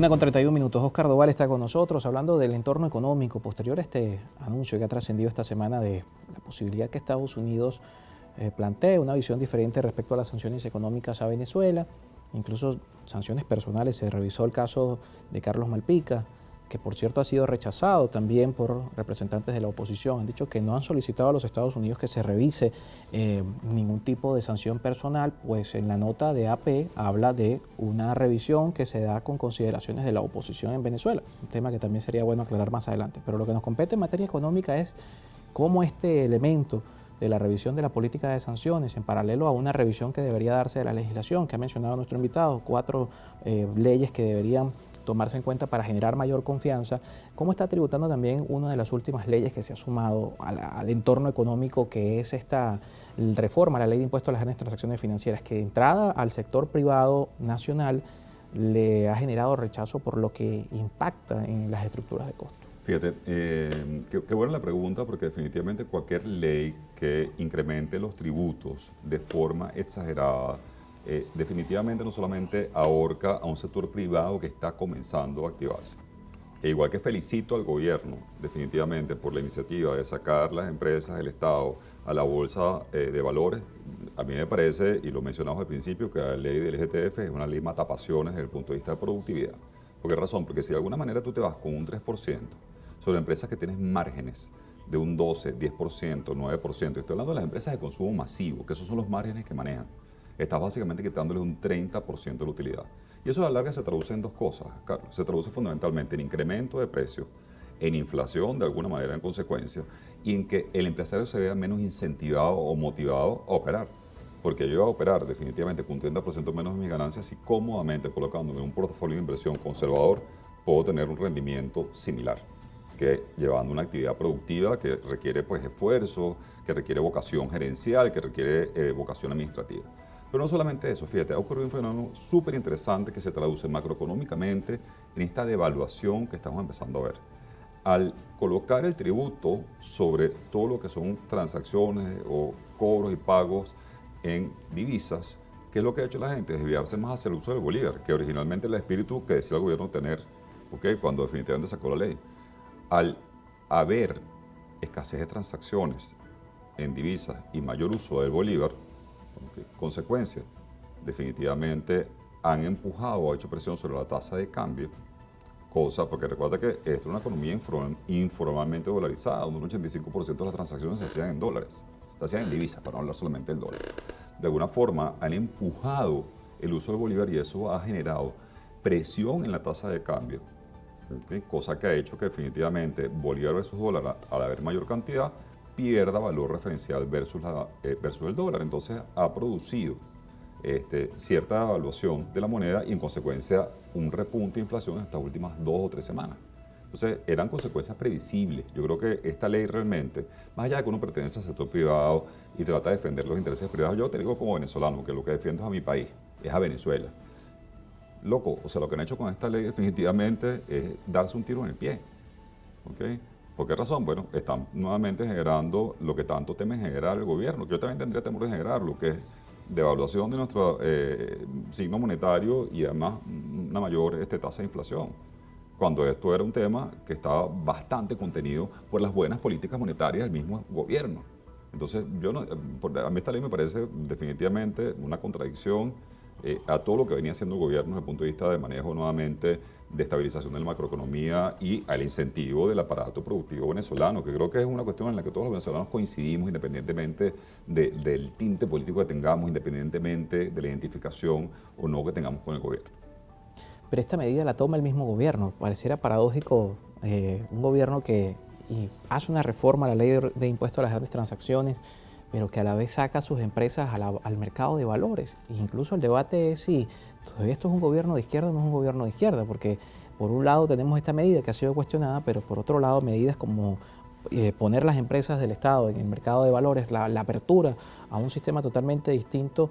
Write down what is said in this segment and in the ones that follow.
1:31. Oscar Doval está con nosotros hablando del entorno económico posterior a este anuncio que ha trascendido esta semana de la posibilidad que Estados Unidos plantee una visión diferente respecto a las sanciones económicas a Venezuela, incluso sanciones personales. Se revisó el caso de Carlos Malpica, que por cierto ha sido rechazado también por representantes de la oposición. Han dicho que no han solicitado a los Estados Unidos que se revise ningún tipo de sanción personal, pues en la nota de AP habla de una revisión que se da con consideraciones de la oposición en Venezuela, un tema que también sería bueno aclarar más adelante. Pero lo que nos compete en materia económica es cómo este elemento de la revisión de la política de sanciones, en paralelo a una revisión que debería darse de la legislación, que ha mencionado nuestro invitado, 4 leyes que deberían tomarse en cuenta para generar mayor confianza, cómo está tributando también una de las últimas leyes que se ha sumado al entorno económico, que es esta reforma a la ley de impuesto a las grandes transacciones financieras, que de entrada al sector privado nacional le ha generado rechazo por lo que impacta en las estructuras de costo. Fíjate, qué buena la pregunta, porque definitivamente cualquier ley que incremente los tributos de forma exagerada, definitivamente no solamente ahorca a un sector privado que está comenzando a activarse. E igual que felicito al gobierno, definitivamente, por la iniciativa de sacar las empresas del Estado a la bolsa de valores, a mí me parece, y lo mencionamos al principio, que la ley del GTF es una ley matapasiones desde el punto de vista de productividad. ¿Por qué razón? Porque si de alguna manera tú te vas con un 3% sobre empresas que tienen márgenes de un 12, 10%, 9%, estoy hablando de las empresas de consumo masivo, que esos son los márgenes que manejan, estás básicamente quitándole un 30% de la utilidad. Y eso a la larga se traduce en dos cosas, Carlos. Se traduce fundamentalmente en incremento de precios, en inflación de alguna manera en consecuencia, y en que el empresario se vea menos incentivado o motivado a operar. Porque yo iba a operar definitivamente con un 30% menos de mis ganancias y cómodamente colocándome en un portafolio de inversión conservador puedo tener un rendimiento similar que llevando una actividad productiva que requiere pues esfuerzo, que requiere vocación gerencial, que requiere vocación administrativa. Pero no solamente eso, fíjate, ha ocurrido un fenómeno súper interesante que se traduce macroeconómicamente en esta devaluación que estamos empezando a ver. Al colocar el tributo sobre todo lo que son transacciones o cobros y pagos en divisas, ¿qué es lo que ha hecho la gente? Desviarse más hacia el uso del bolívar, que originalmente el espíritu que decía el gobierno tener, ¿okay? Cuando definitivamente sacó la ley. Al haber escasez de transacciones en divisas y mayor uso del bolívar, ¿okay? Consecuencia, definitivamente han empujado o hecho presión sobre la tasa de cambio, cosa, porque recuerda que esto es una economía informalmente dolarizada, donde un 85% de las transacciones se hacían en dólares, se hacían en divisas, para no hablar solamente del dólar. De alguna forma han empujado el uso del bolívar y eso ha generado presión en la tasa de cambio, ¿okay? Cosa que ha hecho que definitivamente bolívar versus dólar, al haber mayor cantidad, pierda valor referencial versus el dólar. Entonces ha producido cierta devaluación de la moneda y en consecuencia un repunte de inflación en estas últimas 2 o 3 semanas. Entonces eran consecuencias previsibles. Yo creo que esta ley realmente, más allá de que uno pertenece al sector privado y trata de defender los intereses privados, yo te digo como venezolano que lo que defiendo es a mi país, es a Venezuela. Loco, o sea, lo que han hecho con esta ley definitivamente es darse un tiro en el pie. ¿Okay? ¿Por qué razón? Bueno, están nuevamente generando lo que tanto teme generar el gobierno, que yo también tendría temor de generar, lo que es devaluación de nuestro signo monetario y además una mayor tasa de inflación, cuando esto era un tema que estaba bastante contenido por las buenas políticas monetarias del mismo gobierno. Entonces, a mí esta ley me parece definitivamente una contradicción a todo lo que venía haciendo el gobierno desde el punto de vista de manejo nuevamente de estabilización de la macroeconomía y al incentivo del aparato productivo venezolano, que creo que es una cuestión en la que todos los venezolanos coincidimos independientemente del tinte político que tengamos, independientemente de la identificación o no que tengamos con el gobierno. Pero esta medida la toma el mismo gobierno. Pareciera paradójico un gobierno que hace una reforma a la ley de impuesto a las grandes transacciones, pero que a la vez saca a sus empresas al mercado de valores. E incluso el debate es si todavía esto es un gobierno de izquierda o no es un gobierno de izquierda, porque por un lado tenemos esta medida que ha sido cuestionada, pero por otro lado medidas como poner las empresas del Estado en el mercado de valores, la apertura a un sistema totalmente distinto,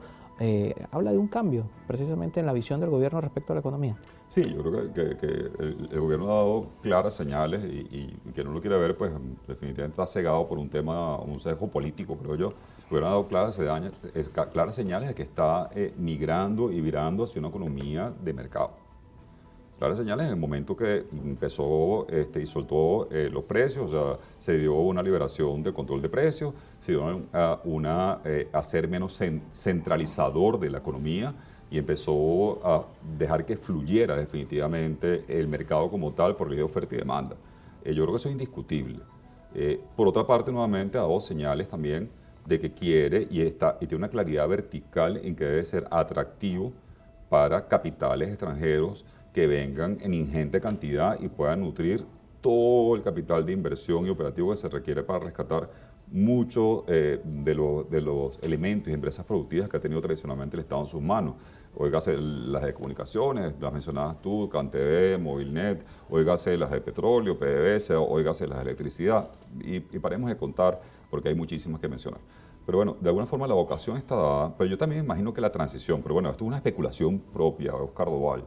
habla de un cambio precisamente en la visión del gobierno respecto a la economía. Sí, yo creo que el gobierno ha dado claras señales y quien no lo quiere ver, pues definitivamente está cegado por un sesgo político, creo yo. El gobierno ha dado claras señales de que está migrando y virando hacia una economía de mercado. claras señales en el momento que empezó y soltó los precios, o sea, se dio una liberación del control de precios, se dio a ser menos centralizador de la economía y empezó a dejar que fluyera definitivamente el mercado como tal por ley de oferta y demanda. Yo creo que eso es indiscutible. Por otra parte, nuevamente ha dado señales también de que quiere y tiene una claridad vertical en que debe ser atractivo para capitales extranjeros que vengan en ingente cantidad y puedan nutrir todo el capital de inversión y operativo que se requiere para rescatar muchos de los elementos y empresas productivas que ha tenido tradicionalmente el Estado en sus manos. Óigase las de comunicaciones, las mencionadas tú, CanTV, Movilnet, óigase las de petróleo, PDVSA, óigase las de electricidad, y paremos de contar porque hay muchísimas que mencionar. Pero bueno, de alguna forma la vocación está dada, pero yo también imagino que la transición, pero bueno, esto es una especulación propia de Oscar Doval,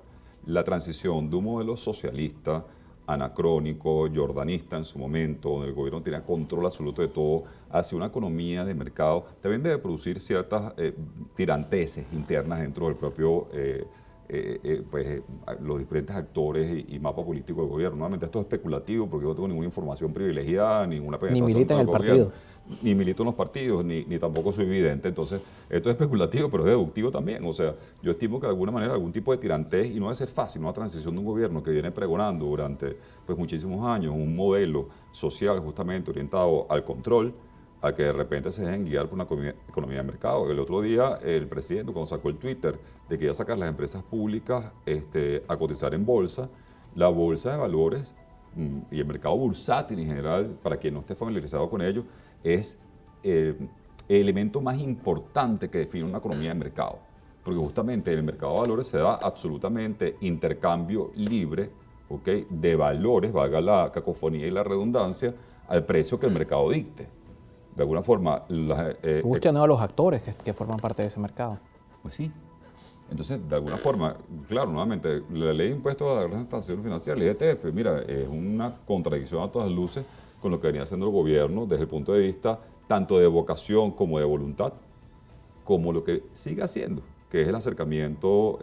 la transición de un modelo socialista, anacrónico, jordanista en su momento, donde el gobierno tenía control absoluto de todo, hacia una economía de mercado, también debe producir ciertas tiranteses internas dentro del propio, los diferentes actores y mapa político del gobierno. Nuevamente, esto es especulativo porque yo no tengo ninguna información privilegiada, ninguna Ni penetración milita en del el gobierno. partido. Ni milito en los partidos, ni tampoco soy vidente. Entonces, esto es especulativo, pero es deductivo también. O sea, yo estimo que de alguna manera algún tipo de tirantez, y no debe ser fácil, una transición de un gobierno que viene pregonando durante pues, muchísimos años un modelo social justamente orientado al control, a que de repente se dejen guiar por una economía de mercado. El otro día, el presidente, cuando sacó el Twitter de que iba a sacar las empresas públicas a cotizar en bolsa, la bolsa de valores y el mercado bursátil en general, para quien no esté familiarizado con ello, es el elemento más importante que define una economía de mercado. Porque justamente en el mercado de valores se da absolutamente intercambio libre, ¿okay?, de valores, valga la cacofonía y la redundancia, al precio que el mercado dicte. De alguna forma... Guste o no a los actores que forman parte de ese mercado. Pues sí. Entonces, de alguna forma, claro, nuevamente, la ley de impuestos a las grandes transacciones financieras, la IETF, mira, es una contradicción a todas luces con lo que venía haciendo el gobierno desde el punto de vista tanto de vocación como de voluntad, como lo que sigue haciendo, que es el acercamiento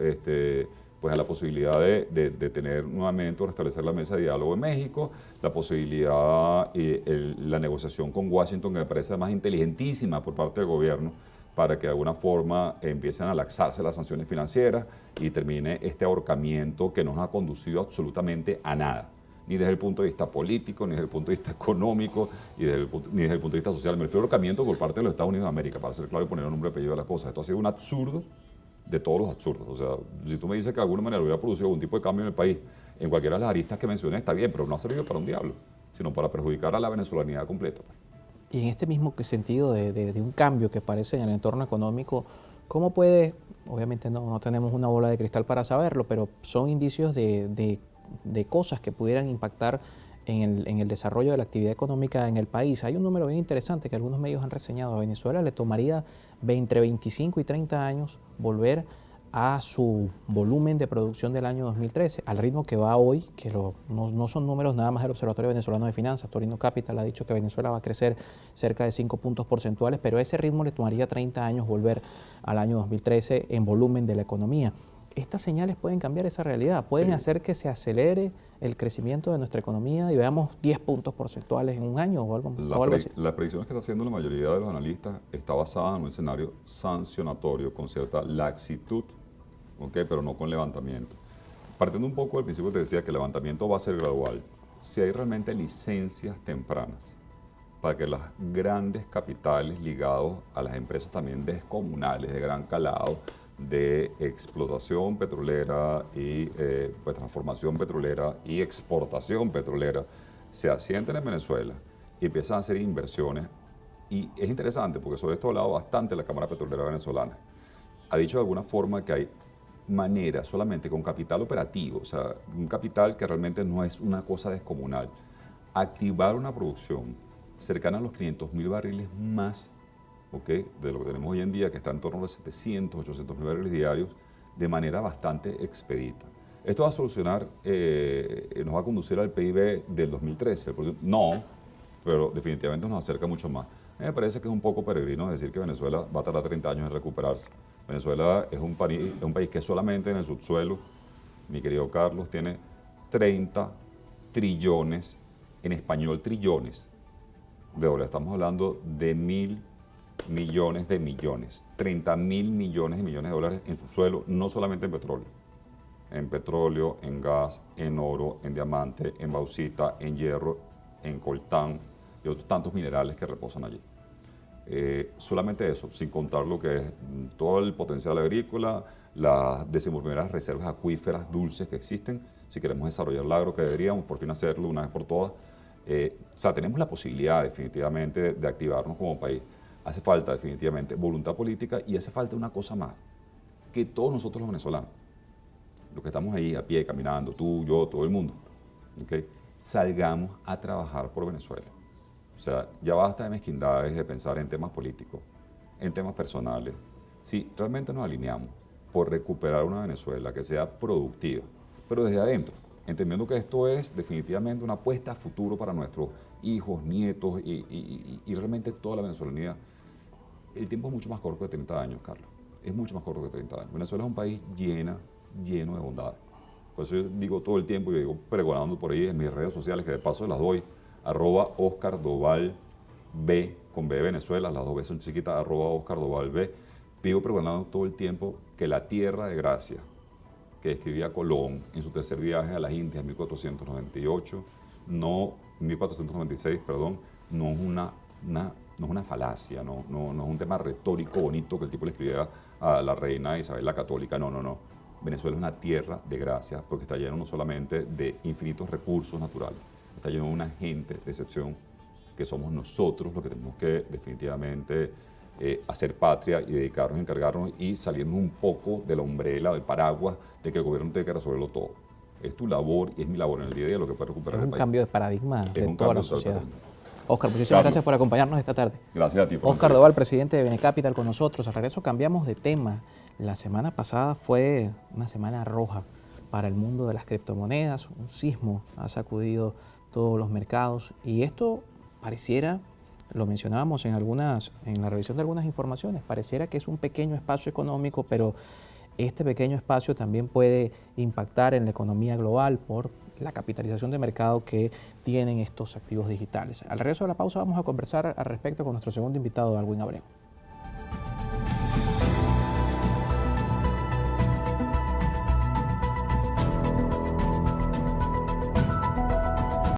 pues a la posibilidad de tener nuevamente o restablecer la mesa de diálogo en México, la posibilidad y la negociación con Washington, que me parece más inteligentísima por parte del gobierno, para que de alguna forma empiecen a laxarse las sanciones financieras y termine este ahorcamiento que no nos ha conducido absolutamente a nada, ni desde el punto de vista político, ni desde el punto de vista económico, ni desde el punto de vista social. Me refiero a ahorcamiento por parte de los Estados Unidos de América, para ser claro y poner un nombre y apellido a las cosas. Esto ha sido un absurdo de todos los absurdos. O sea, si tú me dices que de alguna manera hubiera producido algún tipo de cambio en el país, en cualquiera de las aristas que mencioné, está bien, pero no ha servido para un diablo, sino para perjudicar a la venezolanidad completa. Y en este mismo sentido de un cambio que parece en el entorno económico, ¿cómo puede, obviamente no tenemos una bola de cristal para saberlo, pero son indicios de cosas que pudieran impactar en el desarrollo de la actividad económica en el país? Hay un número bien interesante que algunos medios han reseñado. A Venezuela le tomaría entre 25 y 30 años volver a su volumen de producción del año 2013, al ritmo que va hoy, que no son números nada más del Observatorio Venezolano de Finanzas. Torino Capital ha dicho que Venezuela va a crecer cerca de 5 puntos porcentuales, pero a ese ritmo le tomaría 30 años volver al año 2013 en volumen de la economía. Estas señales pueden cambiar esa realidad, pueden hacer que se acelere el crecimiento de nuestra economía y veamos 10 puntos porcentuales en un año o algo así. Las predicciones que está haciendo la mayoría de los analistas está basada en un escenario sancionatorio con cierta laxitud, ¿okay?, pero no con levantamiento. Partiendo un poco del principio, te decía que el levantamiento va a ser gradual. Si hay realmente licencias tempranas para que las grandes capitales ligados a las empresas también descomunales de gran calado, de explotación petrolera y pues, transformación petrolera y exportación petrolera se asienten en Venezuela y empiezan a hacer inversiones. Y es interesante porque sobre esto ha hablado bastante la Cámara Petrolera Venezolana. Ha dicho de alguna forma que hay manera solamente con capital operativo, o sea, un capital que realmente no es una cosa descomunal, activar una producción cercana a los 500.000 barriles más, ¿okay?, de lo que tenemos hoy en día, que está en torno a los 700, 800.000 barriles diarios, de manera bastante expedita. Esto va a solucionar, nos va a conducir al PIB del 2013. No, pero definitivamente nos acerca mucho más. Me parece que es un poco peregrino decir que Venezuela va a tardar 30 años en recuperarse. Venezuela es un país que solamente en el subsuelo mi querido Carlos, tiene 30 trillones, en español trillones de dólares. Estamos hablando de 1.000 millones de millones, 30.000 millones de millones de dólares en su suelo, no solamente en petróleo, en gas, en oro, en diamante, en bauxita, en hierro, en coltán y otros tantos minerales que reposan allí. Solamente eso, sin contar lo que es todo el potencial agrícola, las 11º reservas acuíferas dulces que existen, si queremos desarrollar el agro, que deberíamos por fin hacerlo una vez por todas. O sea, tenemos la posibilidad definitivamente de activarnos como país. Hace falta definitivamente voluntad política y hace falta una cosa más, que todos nosotros los venezolanos, los que estamos ahí a pie, caminando, tú, yo, todo el mundo, ¿okay?, salgamos a trabajar por Venezuela. O sea, ya basta de mezquindades, de pensar en temas políticos, en temas personales. Si realmente nos alineamos por recuperar una Venezuela que sea productiva, pero desde adentro, entendiendo que esto es definitivamente una apuesta a futuro para nuestros hijos, nietos y realmente toda la venezolanidad. El tiempo es mucho más corto de 30 años, Carlos. Es mucho más corto que 30 años. Venezuela es un país lleno de bondades. Por eso yo digo todo el tiempo, yo digo pregonando por ahí en mis redes sociales, que de paso las doy, @OscarDovalB, con B de Venezuela, las dos veces son chiquitas, @OscarDovalB. Vivo pregonando todo el tiempo que la tierra de gracia que escribía Colón en su tercer viaje a las Indias en 1498, no, 1496, perdón, no es una falacia, no es un tema retórico bonito que el tipo le escribiera a la reina Isabel la Católica, no. Venezuela es una tierra de gracia porque está lleno no solamente de infinitos recursos naturales, está lleno de una gente de excepción que somos nosotros los que tenemos que definitivamente hacer patria y dedicarnos, encargarnos y salirnos un poco de la umbrella, del paraguas de que el gobierno tiene que resolverlo todo. Es tu labor y es mi labor en el día a día lo que puede recuperar el país. Es un cambio de paradigma de toda la sociedad. Óscar, muchísimas Carlos, gracias por acompañarnos esta tarde. Gracias a ti. Óscar Doval, presidente de Benecapital, con nosotros. Al regreso cambiamos de tema. La semana pasada fue una semana roja para el mundo de las criptomonedas. Un sismo ha sacudido todos los mercados y esto pareciera, lo mencionábamos en la revisión de algunas informaciones, pareciera que es un pequeño espacio económico, pero este pequeño espacio también puede impactar en la economía global por la capitalización de mercado que tienen estos activos digitales. Al regreso de la pausa vamos a conversar al respecto con nuestro segundo invitado, Alwin Abreu.